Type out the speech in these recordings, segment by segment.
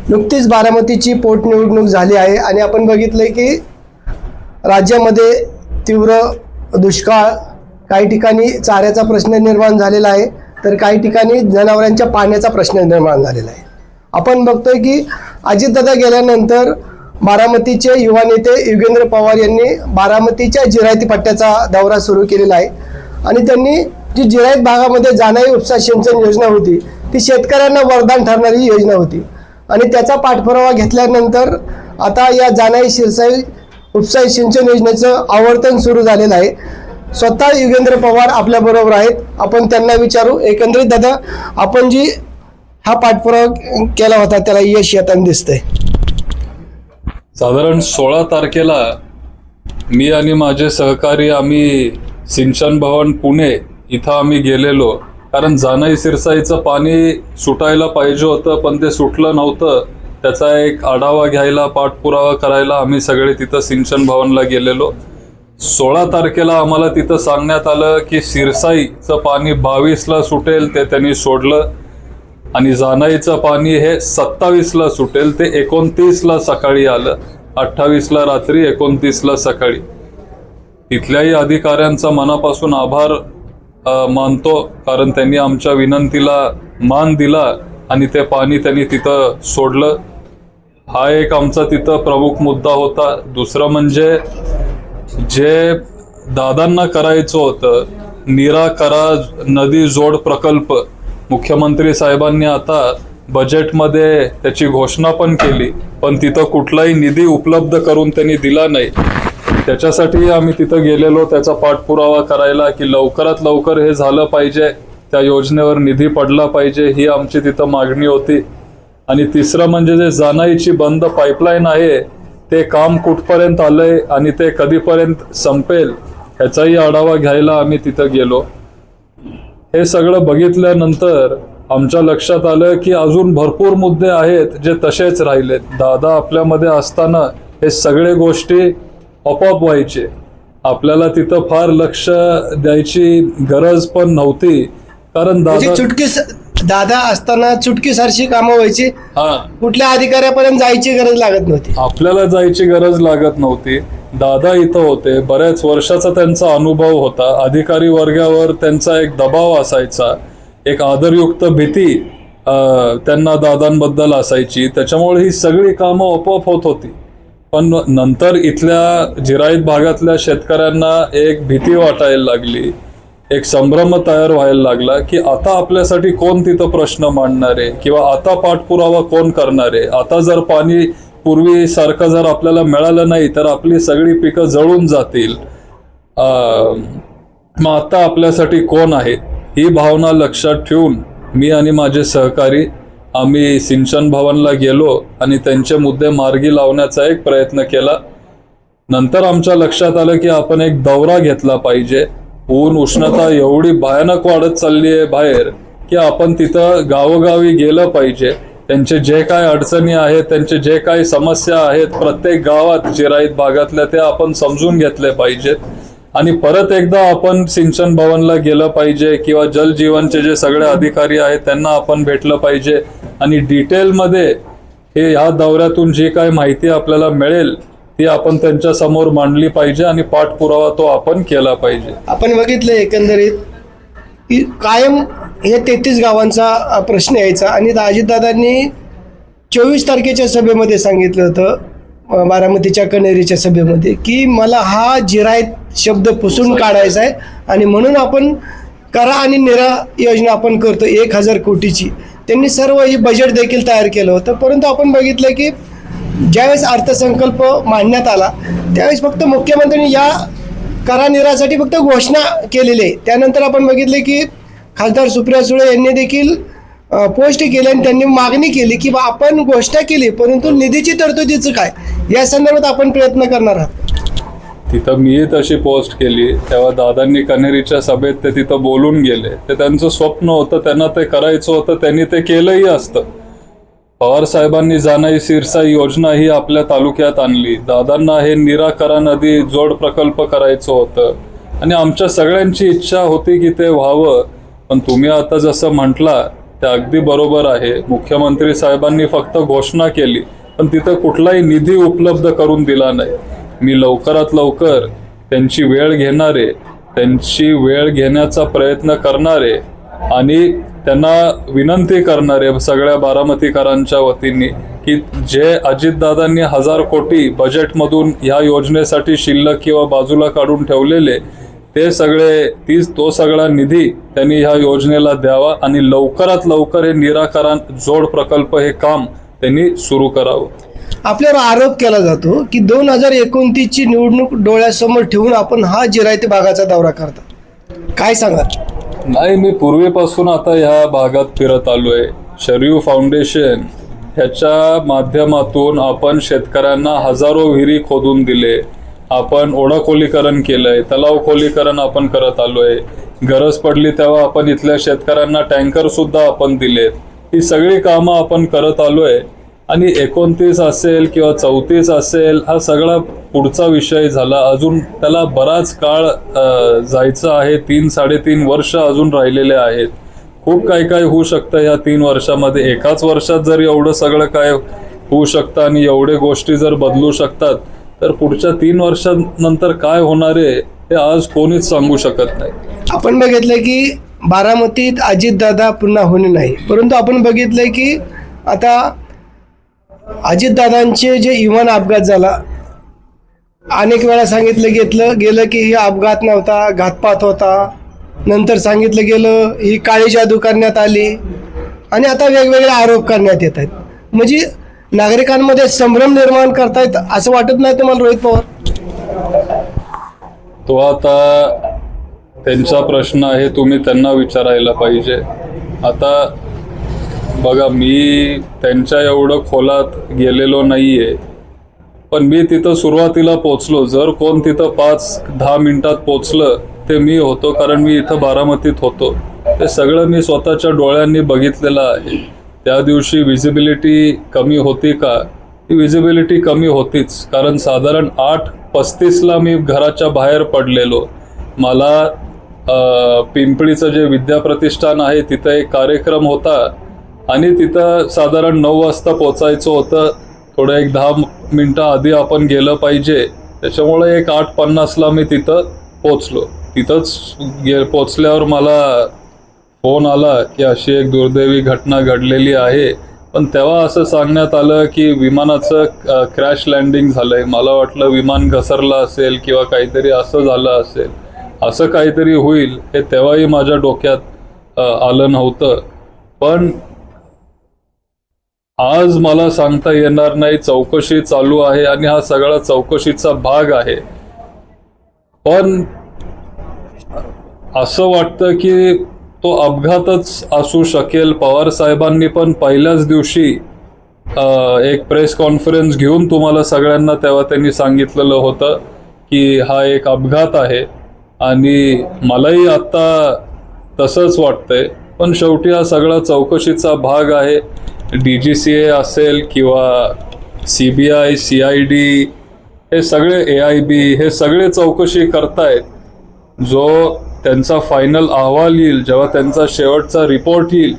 नुकतीच बारामतीची पोटनिवडणूक झाली आहे आणि आपण बघितलंय की राज्यामध्ये तीव्र दुष्काळ, काही ठिकाणी चाऱ्याचा प्रश्न निर्माण झालेला आहे, तर काही ठिकाणी जनावरांच्या पाण्याचा प्रश्न निर्माण झालेला आहे. आपण बघतोय की अजितदादा गेल्यानंतर बारामतीचे युवा नेते युगेंद्र पवार यांनी बारामतीच्या जिरायती पट्ट्याचा दौरा सुरू केलेला आहे आणि त्यांनी जी जिरायत भागामध्ये जाणारी उपसा सिंचन योजना होती ती शेतकऱ्यांना वरदान ठरणारी योजना होती आणि त्याचा पाठपुरावा घेतल्यानंतर आता या जाणाई शिरसाई उपसा सिंचन योजनेचं आवर्तन सुरू झालेलं आहे. स्वतः युगेंद्र पवार आपल्याबरोबर आहेत, आपण त्यांना विचारू. एकंदरीत दादा, आपण जी हा पाठपुरावा केला होता त्याला यश येताना दिसतंय. साधारण 16 तारखेला मी आणि माझे सहकारी आम्ही सिंचन भवन पुणे इथं आम्ही गेलेलो, कारण जानाई सिरसाईचं पाणी सुटायला पाहिजे होतं पण ते सुटलं नव्हतं. त्याचा एक आढावा घ्यायला, पाठपुरावा करायला आम्ही सगळे तिथं सिंचन भवनला गेलेलो. 16 तारखेला आम्हाला तिथं सांगण्यात आलं की सिरसाईचं पाणी 22ला सुटेल, ते त्यांनी सोडलं, आणि जानाईचं पाणी हे 27ला सुटेल, ते 29ला सकाळी आलं, 28ला रात्री, 29ला सकाळी. तिथल्याही अधिकाऱ्यांचा मनापासून आभार मानतो, कारण त्यांनी आमच्या विनंतीला मान दिला आणि ते पाणी त्यांनी तिथं सोडलं. हा एक आमचा तिथं प्रमुख मुद्दा होता. दुसरं म्हणजे जे दादांना करायचं होतं, नीरा करा नदी जोड प्रकल्प, मुख्यमंत्री साहेबांनी आता बजेटमध्ये त्याची घोषणा पण केली, पण तिथं कुठलाही निधी उपलब्ध करून त्यांनी दिला नाही. त्याच्यासाठी आम्ही तिथं गेलेलो त्याचा पाठपुरावा करायला की लवकरात लवकर हे झालं पाहिजे, त्या योजनेवर निधी पडला पाहिजे, ही आमची तिथं मागणी होती. आणि तिसरं म्हणजे जे जानाईची बंद पाईपलाईन आहे ते काम कुठपर्यंत आलंय आणि ते कधीपर्यंत संपेल ह्याचाही आढावा घ्यायला आम्ही तिथं गेलो. हे सगळं बघितल्यानंतर आमच्या लक्षात आलं की अजून भरपूर मुद्दे आहेत जे तसेच राहिलेत. दादा आपल्यामध्ये असताना हे सगळे गोष्टी आपोआप व्हायचे. आपल्याला तिथं फार लक्ष द्यायची गरज पण नव्हती, कारण दादा असताना चुटकीसारशी कामं व्हायची. कुठल्या अधिकाऱ्यापर्यंत जायची गरज लागत नव्हती, आपल्याला जायची गरज लागत नव्हती. दादा इथं होते, बऱ्याच वर्षाचा त्यांचा अनुभव होता, अधिकारी वर्गावर त्यांचा एक दबाव असायचा, एक आदरयुक्त भीती त्यांना दादांबद्दल असायची, त्याच्यामुळे ही सगळी कामं आपोआप होत होती. पण नंतर इथल्या जिरायत भागातल्या शेतकऱ्यांना एक भीती वाटायला लागली, एक संभ्रम तयार व्हायला लागला की आता आपल्यासाठी कोण तिथं प्रश्न मांडणारे किंवा आता पाठपुरावा कोण करणारे. आता जर पाणी पूर्वीसारखं जर आपल्याला मिळालं नाही तर आपली सगळी पिकं जळून जातील, मग आता आपल्यासाठी कोण आहे. ही भावना लक्षात ठेवून मी आणि माझे सहकारी आम्ही सिंचन भवनला गेलो आणि त्यांचे मुद्दे मार्गी लावण्याचा एक प्रयत्न केला. नंतर आमच्या लक्षात आलं की आपण एक दौरा घेतला पाहिजे. ऊन उष्णता एवढी भयानक वाढत चालली आहे बाहेर की आपण तिथं गावोगावी गेलं पाहिजे. त्यांचे जे काय अडचणी आहेत, त्यांचे जे काही समस्या आहेत प्रत्येक गावात जिरायत भागातल्या, ते आपण समजून घेतले पाहिजेत. आणि परत एकदा आपण सिंचन भवनला गेलं पाहिजे किंवा जल जीवनचे जे सगळे अधिकारी आहेत त्यांना आपण भेटलं पाहिजे आणि डिटेलमध्ये हे ह्या दौऱ्यातून जी काय माहिती आपल्याला मिळेल ती आपण त्यांच्या समोर मांडली पाहिजे आणि पाठपुरावा तो आपण केला पाहिजे. आपण बघितलं एकंदरीत की कायम हे 33 गावांचा प्रश्न यायचा आणि अजितदादांनी 24 तारखेच्या सभेमध्ये सांगितलं होतं, बारामतीच्या कणेरीच्या सभेमध्ये, की मला हा जिरायत शब्द पुसून काढायचा आहे आणि म्हणून आपण करा आणि निरा योजना आपण करतो 1000 कोटीची. त्यांनी सर्व ही बजेट देखील तयार केलं होतं. परंतु आपण बघितलं की ज्यावेळेस अर्थसंकल्प मांडण्यात आला त्यावेळेस फक्त मुख्यमंत्र्यांनी या करा निरासाठी फक्त घोषणा केलेली आहे. त्यानंतर आपण बघितले की खासदार सुप्रिया सुळे यांनी देखील पोस्ट केली आणि त्यांनी मागणी केली की बा आपण घोषणा केली परंतु निधीची तरतुदीचं काय, या संदर्भात आपण प्रयत्न करणार आहोत. तिथं मी तशी पोस्ट केली तेव्हा दादांनी कणेरीच्या सभेत ते तिथं बोलून गेले. ते त्यांचं स्वप्न होतं, त्यांना ते करायचं होतं, त्यांनी ते केलंही असतं. पवार साहेबांनी जानाई सिरसाई योजना ही आपल्या तालुक्यात आणली. दादांना हे नीरा करा नदी जोड प्रकल्प करायचं होतं आणि आमच्या सगळ्यांची इच्छा होती की ते व्हावं. पण तुम्ही आता जसं म्हटला ते अगदी बरोबर आहे. मुख्यमंत्री साहेबांनी फक्त घोषणा केली, पण तिथं कुठलाही निधी उपलब्ध करून दिला नाही. मी लवकरात लवकर त्यांची वेळ घेणारे, त्यांची वेळ घेण्याचा प्रयत्न करणारे आणि त्यांना विनंती करणारे सगळ्या बारामतीकरांच्या वतीने की जे अजितदादांनी 1000 कोटी बजेटमधून ह्या योजनेसाठी शिल्लक किंवा बाजूला काढून ठेवलेले ते तो सगळा निधी त्यांनी ह्या योजनेला द्यावा आणि लवकरात लवकर हे निराकरण जोड प्रकल्प हे काम त्यांनी सुरू करावं. आपल्यावर आरोप केला जातो की 2029ची निवडणूक डोळ्यासमोर ठेवून आपण हा जिरायती भागाचा दौरा करता, काय सांगा? नाही, मी पूर्वीपासून आता ह्या भागात फिरत आलोय. शरयू फाउंडेशन ह्याच्या माध्यमातून आपण शेतकऱ्यांना हजारो विहिरी खोदून दिले, आपण ओढा खोलीकरण केलंय, तलाव खोलीकरण आपण करत आलोय. गरज पडली तेव्हा आपण इथल्या शेतकऱ्यांना टँकर सुद्धा आपण दिलेत. ही सगळी कामं आपण करत आलोय आणि 29 असेल किंवा 34 असेल हा सगळा पुढचा विषय झाला. अजून त्याला बराच काळ जायचं आहे. 3-3.5 वर्ष अजून राहिलेले आहेत. खूप काय होऊ शकतं या 3 वर्षामध्ये. एकाच वर्षात जर एवढं सगळं काय होऊ शकतं आणि एवढे गोष्टी जर बदलू शकतात तर पुढच्या 3 वर्षांनंतर काय होणार आहे हे आज कोणीच सांगू शकत नाही. आपण बघितलं की बारामतीत अजितदादा पुन्हा होणे नाही, परंतु आपण बघितलंय की आता अजितदादांचे जे विमान अपघात झाला, अनेक वेळा सांगितलं गेलं की ही अपघात नव्हता, घातपात होता. नंतर सांगितलं गेलं ही काळी जादू करण्यात आली आणि आता वेगवेगळे आरोप करण्यात येत आहेत. म्हणजे नागरिकांमध्ये संभ्रम निर्माण करतायत असं वाटत नाही तुम्हाला रोहित पवार? तो आता त्यांचा प्रश्न आहे, तुम्ही त्यांना विचारायला पाहिजे. आता बघा, मी त्यांच्या एवढं खोलात गेलेलो नाहीये, पण मी तिथं सुरुवातीला पोचलो. जर कोण तिथं 5-10 मिनिटात पोचलं ते मी होतो, कारण मी इथं बारामतीत होतो. ते सगळं मी स्वतःच्या डोळ्यांनी बघितलेलं आहे. त्या दिवशी विजिबिलिटी कमी होती का? ती विजिबिलिटी कमी होतीच, कारण साधारण 8:35ला मी घराच्या बाहेर पडलेलो. मला पिंपळीचं जे विद्याप्रतिष्ठान आहे तिथं एक कार्यक्रम होता आणि तिथं साधारण 9 वाजता पोचायचं होतं. थोडं एक 10 मिनटं आधी आपण गेलं पाहिजे, त्याच्यामुळे एक 8:50ला मी तिथं पोचलो. तिथंच पोचल्यावर मला फोन आला की अशी एक दुर्दैवी घटना घडलेली आहे. पण तेव्हा असं सांगण्यात आलं की विमानाचं क्रॅश लँडिंग झालंय. मला वाटलं विमान घसरलं असेल किंवा काहीतरी असं झालं असेल, असं काहीतरी होईल हे तेव्हाही माझ्या डोक्यात आलं नव्हतं. पण आज मला सांगता येणार नाही. चौकशी चालू आहे आणि हा सगळा चौकशीचा भाग आहे. पण असं वाटतं की तो अपघातच असू शकेल. पवार साहेबांनी पण पहिल्याच दिवशी एक प्रेस कॉन्फरन्स घेऊन तुम्हाला सगळ्यांना तेव्हा त्यांनी सांगितलेलं होतं की हा एक अपघात आहे आणि मलाही आत्ता तसंच वाटतंय. पण शेवटी हा सगळा चौकशीचा भाग आहे. DGCA असेल किंवा CBI, CID हे सगळे AIB हे सगळे चौकशी करतायत. जो त्यांचा फायनल अहवाल येईल, जेव्हा त्यांचा शेवटचा रिपोर्ट येईल,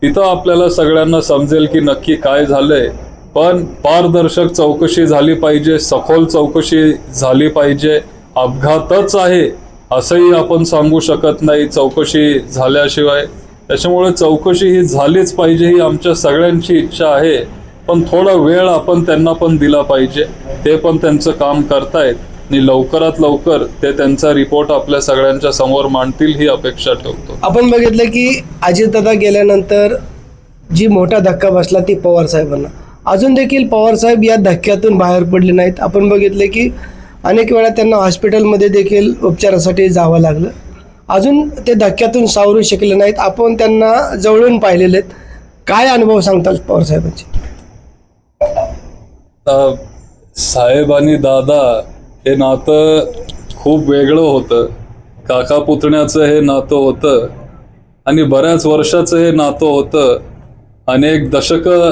तिथं आपल्याला सगळ्यांना समजेल की नक्की काय झालंय. पण पारदर्शक चौकशी झाली पाहिजे, सखोल चौकशी झाली पाहिजे. अपघातच आहे असंही आपण सांगू शकत नाही चौकशी झाल्याशिवाय. त्याच्यामुळे चौकशी ही झालीच पाहिजे, ही आमच्या सगळ्यांची इच्छा आहे. पण थोडा वेळ आपण त्यांना पण दिला पाहिजे. ते पण त्यांचं काम करतायत आणि लवकरात लवकर ते त्यांचा रिपोर्ट आपल्या सगळ्यांच्या समोर मांडतील ही अपेक्षा ठेवतो. आपण बघितलं की अजितदादा गेल्यानंतर जी मोठा धक्का बसला ती पवार साहेबांना. अजून देखील पवार साहेब या धक्क्यातून बाहेर पडले नाहीत. आपण बघितले की अनेक वेळा त्यांना हॉस्पिटलमध्ये देखील उपचारासाठी जावं लागलं. अजून ते धक्क्यातून सावरू शकले नाहीत. आपण त्यांना जवळून पाहिलेले आहेत. काय अनुभव सांगताल पवार साहेबांचे? साहेब आणि दादा हे नातं खूप वेगळं होतं. काका पुतण्याचं हे नातं होतं आणि बऱ्याच वर्षाचं हे नातं होतं. अनेक दशकं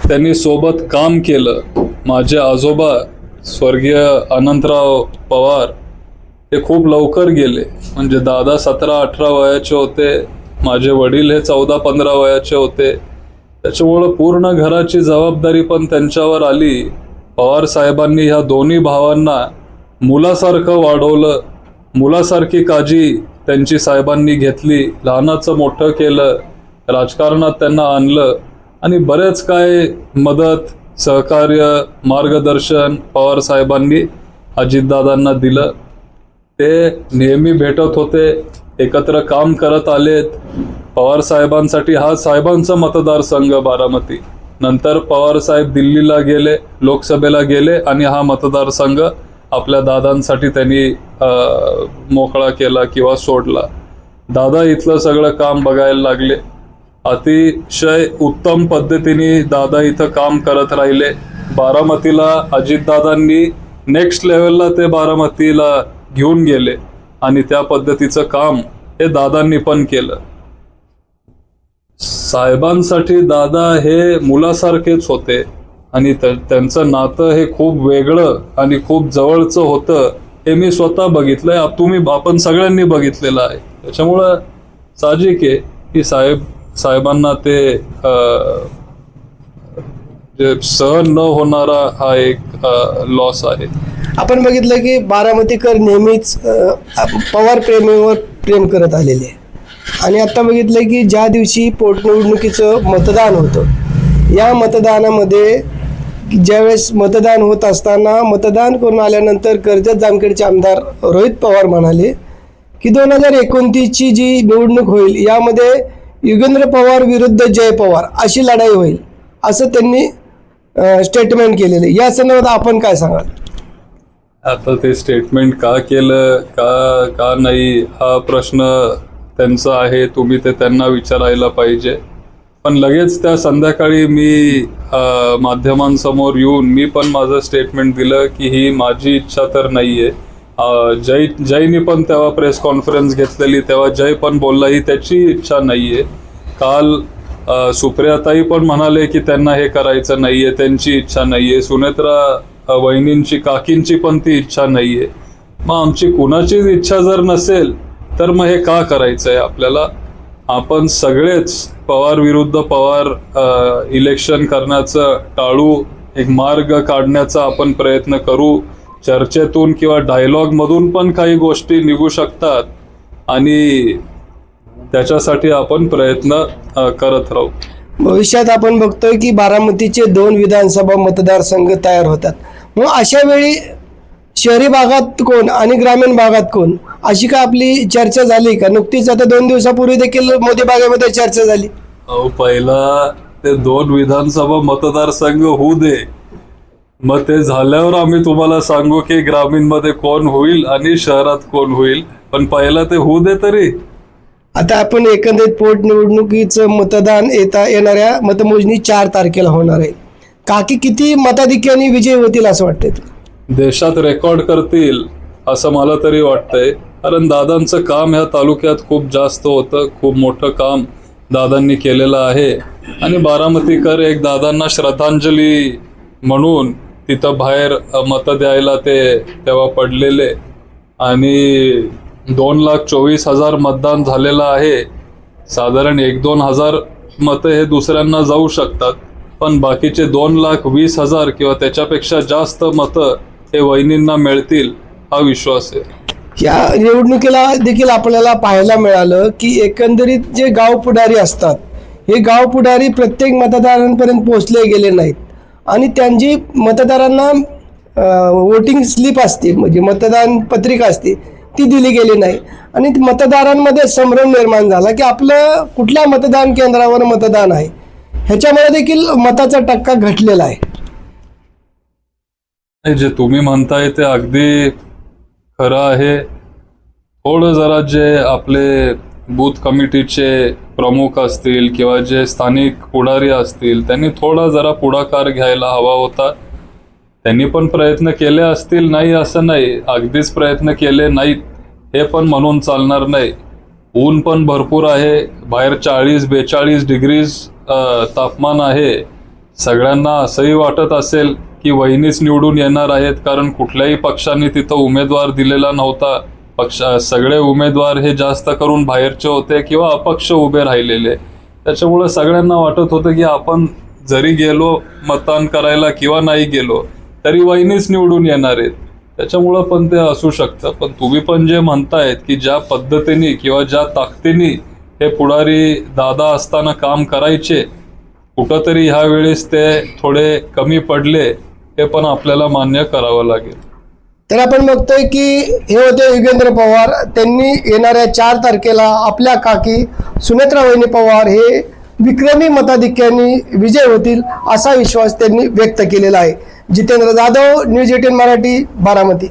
त्यांनी सोबत काम केलं. माझे आजोबा स्वर्गीय अनंतराव पवार हे खूप लवकर गेले. म्हणजे दादा 17-18 वयाचे होते माझे वडील हे 14-15 वयाचे होते, त्याच्यामुळं पूर्ण घराची जबाबदारी पण त्यांच्यावर आली. पवार साहेबांनी ह्या दोन्ही भावांना मुलासारखं वाढवलं, मुलासारखी काळजी त्यांची साहेबांनी घेतली, लहानाचं मोठं केलं, राजकारणात त्यांना आणलं आणि बरेच काय मदत, सहकार्य, मार्गदर्शन पवार साहेबांनी अजितदादांना दिलं. ते नेहमी भेटत होते, एकत्र काम करत आलेत. पवार साहेबांसाठी हा साहेबांचा मतदारसंघ बारामती. नंतर पवार साहेब दिल्लीला गेले, लोकसभेला गेले आणि हा मतदारसंघ आपल्या दादांसाठी त्यांनी मोकळा केला किंवा सोडला. दादा इथलं सगळं काम बघायला लागले. अतिशय उत्तम पद्धतीने दादा इथं काम करत राहिले. बारामतीला अजितदादांनी नेक्स्ट लेवलला ते बारामतीला घेऊन गेले आणि त्या पद्धतीचं काम हे दादांनी पण केलं. साहेबांसाठी दादा हे मुलासारखेच होते आणि त्यांचं नातं हे खूप वेगळं आणि खूप जवळचं होतं. हे मी स्वतः बघितलंय, आपण सगळ्यांनी बघितलेलं आहे. त्याच्यामुळं साहजिक आहे की साहेबांना ते जे सहन न होणारा हा एक लॉस आहे. आपण बघितलं की बारामतीकर नेहमीच पवार प्रेमीवर प्रेम करत आलेले आहे आणि आता बघितलं की ज्या दिवशी पोटनिवडणुकीचं मतदान होतं, या मतदानामध्ये ज्यावेळेस मतदान होत असताना मतदान करून आल्यानंतर कर्जत जामखेडचे आमदार रोहित पवार म्हणाले की 2029ची जी निवडणूक होईल यामध्ये युगेंद्र पवार विरुद्ध जय पवार अशी लढाई होईल, असं त्यांनी स्टेटमेंट केलेलं. या संदर्भात आपण काय सांगाल? आता ते स्टेटमेंट का केलं का नाही हा प्रश्न त्यांचा आहे, तुम्ही ते त्यांना विचारायला पाहिजे. पण लगेच त्या संध्याकाळी मी माध्यमांसमोर येऊन मी पण माझं स्टेटमेंट दिलं की ही माझी इच्छा तर नाहीये. जयनी पण तेव्हा प्रेस कॉन्फरन्स घेतलेली, तेव्हा जय पण बोलला ही त्याची इच्छा नाहीये. काल सुप्रियाताई पण म्हणाले की त्यांना हे करायचं नाहीये, त्यांची इच्छा नाहीये. सुनेत्रा वहिनींची, काकींची पण ती इच्छा नाहीये. मग आमची कुणाचीच इच्छा जर नसेल तर मग हे का करायचंय आपल्याला? आपण सगळेच पवार विरुद्ध पवार इलेक्शन करण्याचं टाळू, एक मार्ग काढण्याचा आपण प्रयत्न करू. चर्चेतून किंवा डायलॉगमधून पण काही गोष्टी निघू शकतात आणि त्याच्यासाठी आपण प्रयत्न करत राहू. भविष्यात आपण बघतोय की बारामतीचे 2 विधानसभा मतदारसंघ तयार होतात. मग अशा वेळी शहरी भागात कोण आणि ग्रामीण भागात कोण, अशी का आपली चर्चा झाली का? नुकतीच आता 2 दिवसापूर्वी देखील मोदी बागेमध्ये चर्चा झाली. पहिला ते 2 विधानसभा मतदारसंघ होऊ दे, मग ते झाल्यावर आम्ही तुम्हाला सांगू की ग्रामीण मध्ये कोण होईल आणि शहरात कोण होईल. पण पहिला ते होऊ दे तरी. आता आपण एकंदरीत पोटनिवडणुकीचं मतदान येणाऱ्या मतमोजणी 4 तारखेला होणार आहे. काकी किती मताधिक्याने विजय होतील असं वाटतंय? देशात रेकॉर्ड करतील असं मला तरी वाटतंय. कारण दादांचं काम ह्या तालुक्यात खूप जास्त होतं, खूप मोठं काम दादांनी केलेलं आहे आणि बारामतीकर एक दादांना श्रद्धांजली म्हणून तिथं बाहेर मतं द्यायला ते तेव्हा पडलेले. आणि 2,24,000 मतदान झालेलं आहे. साधारण 1-2 हजार मतं हे दुसऱ्यांना जाऊ शकतात, पण बाकीचे 2,20,000 किंवा त्याच्यापेक्षा जास्त मतं हे वहिनींना मिळतील हा विश्वास आहे. या निवडणुकीला देखील आपल्याला पाहायला मिळालं की एकंदरीत जे गाव पुढारी असतात, हे गाव पुढारी प्रत्येक मतदारांपर्यंत पोहोचले गेले नाहीत आणि त्यांची मतदारांना वोटिंग स्लिप असते, म्हणजे मतदान पत्रिका असते, ती दिली गेली नाही आणि मतदारांमध्ये संभ्रम निर्माण झाला की आपलं कुठल्या मतदान केंद्रावर मतदान आहे, ह्याच्यामुळे देखील मताचा टक्का घटलेला आहे. जे तुम्ही म्हणताय ते अगदी खरं आहे. थोडं जरा जे आपले बूथ कमिटीचे प्रमुख असतील किंवा जे स्थानिक पुढारी असतील त्यांनी थोडा जरा पुढाकार घ्यायला हवा होता. त्यांनी पण प्रयत्न केले असतील, नाही असं नाही, अगदीच प्रयत्न केले नाहीत हे पण म्हणून चालणार नाही. ऊन पण भरपूर आहे, बाहेर 40-42 डिग्रीज तापमान आहे. सगळ्यांना असंही वाटत असेल की वहिनीच निवडून येणार आहेत, कारण कुठल्याही पक्षाने तिथं उमेदवार दिलेला नव्हता. सगळे उमेदवार हे जास्त करून बाहेरचे होते किंवा अपक्ष उभे राहिलेले. त्याच्यामुळे सगळ्यांना वाटत होतं की आपण जरी गेलो मतदान करायला किंवा नाही गेलो तरी वहिनीच निवडून येणार आहेत. त्याच्यामुळं पण ते असू शकतं. पण तुम्ही पण जे म्हणतायत की ज्या पद्धतीने किंवा ज्या ताकदीने हे पुढारी दादा असताना काम करायचे, कुठंतरी ह्या वेळेस ते थोडे कमी पडले, हे पण आपल्याला मान्य करावं लागेल. तर आपण बघतोय की हे होते युगेंद्र पवार. त्यांनी येणाऱ्या 4 तारखेला आपल्या काकी सुनेत्रा वहिनी पवार हे विक्रमी मताधिक्याने विजय होतील असा विश्वास त्यांनी व्यक्त केलेला आहे. जितेंद्र जाधव, न्यूज 18 मराठी, बारामती.